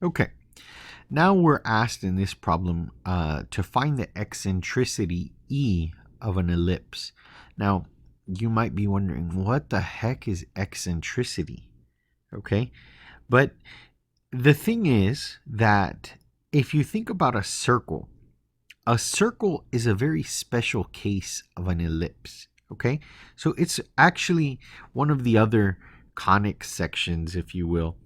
Okay, now we're asked in this problem to find the eccentricity E of an ellipse. Now, you might be wondering, what the heck is eccentricity? Okay, but the thing is that if you think about a circle is a very special case of an ellipse. Okay, so it's actually one of the other conic sections, if you will.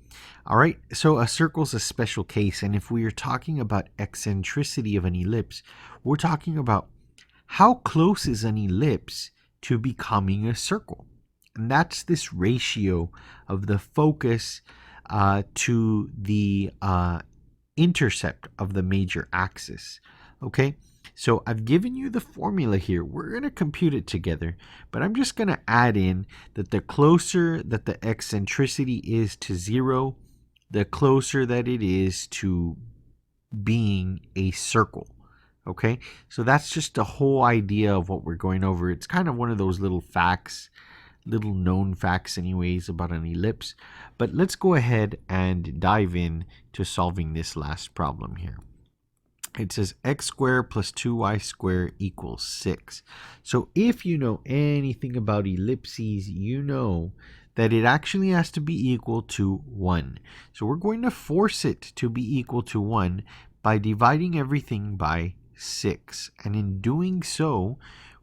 All right, so a circle is a special case, and if we are talking about eccentricity of an ellipse, we're talking about how close is an ellipse to becoming a circle. And that's this ratio of the focus to the intercept of the major axis. Okay, so I've given you the formula here. We're going to compute it together, but I'm just going to add in that the closer that the eccentricity is to 0, the closer that it is to being a circle. Okay, so that's just the whole idea of what we're going over. It's kind of one of those little facts, little known facts anyways about an ellipse. But let's go ahead and dive in to solving this last problem here. It says x squared plus 2y squared equals 6. So if you know anything about ellipses, you know that it actually has to be equal to 1. So we're going to force it to be equal to 1 by dividing everything by 6. And in doing so,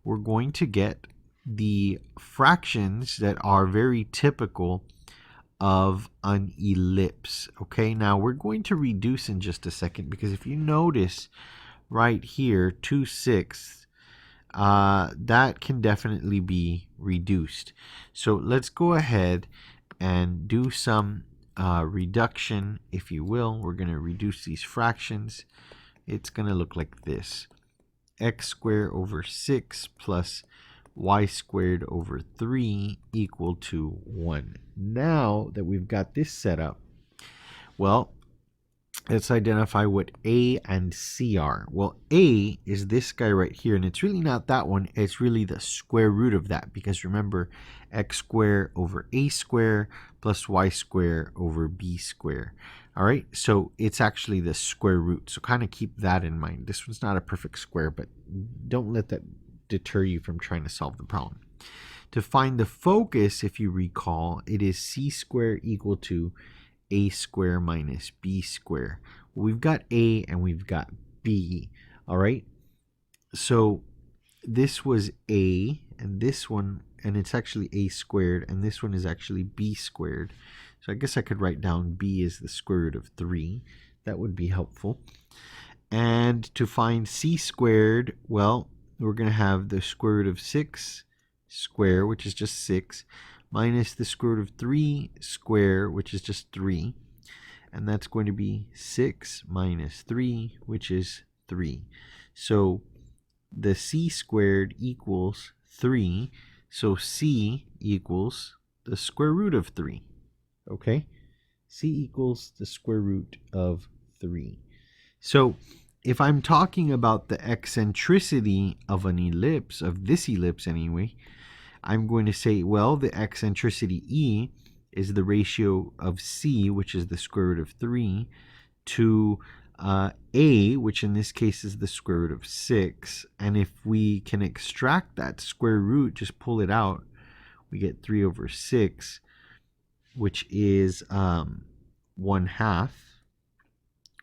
we're going to get the fractions that are very typical of an ellipse. Okay, now we're going to reduce in just a second, because if you notice right here, 2/6, that can definitely be reduced. So let's go ahead and do some reduction, if you will. We're going to reduce these fractions. It's going to look like this: x squared over 6 plus y squared over 3 equal to 1. Now that we've got this set up, well, let's identify what A and C are. Well, A is this guy right here, and it's really not that one. It's really the square root of that, because remember, x squared over A squared plus y squared over B squared. All right, so it's actually the square root. So kind of keep that in mind. This one's not a perfect square, but don't let that deter you from trying to solve the problem. To find the focus, if you recall, it is c squared equal to a squared minus b squared. Well, we've got a and we've got b. All right, so this was a, and this one, and it's actually a squared, and this one is actually b squared. So I guess I could write down b is the square root of 3. That would be helpful. And to find c squared, well, we're going to have the square root of 6 square, which is just 6, minus the square root of 3 square, which is just 3. And that's going to be 6 minus 3, which is 3. So the c squared equals 3. So c equals the square root of 3. Okay? C equals the square root of 3. So if I'm talking about the eccentricity of an ellipse, of this ellipse anyway, I'm going to say, well, the eccentricity E is the ratio of C, which is the square root of 3, to A, which in this case is the square root of 6. And if we can extract that square root, just pull it out, we get 3 over 6, which is 1/2,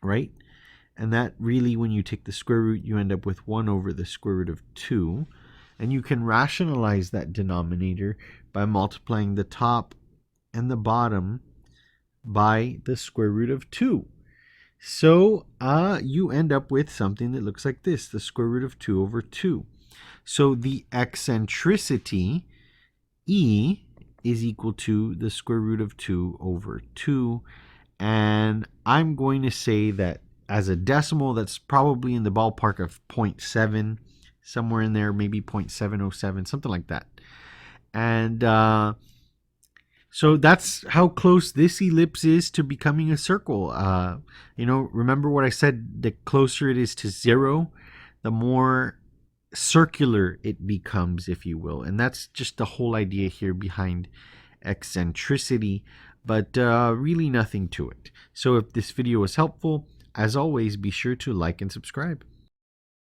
right? And that really, when you take the square root, you end up with 1 over the square root of 2. And you can rationalize that denominator by multiplying the top and the bottom by the square root of 2. So you end up with something that looks like this, the square root of 2 over 2. So the eccentricity, E, is equal to the square root of 2 over 2. And I'm going to say that as a decimal, that's probably in the ballpark of 0.7, somewhere in there, maybe 0.707, something like that. And so that's how close this ellipse is to becoming a circle. Remember what I said, the closer it is to 0, the more circular it becomes, if you will. And that's just the whole idea here behind eccentricity but really nothing to it. So if this video was helpful, as always, be sure to like and subscribe.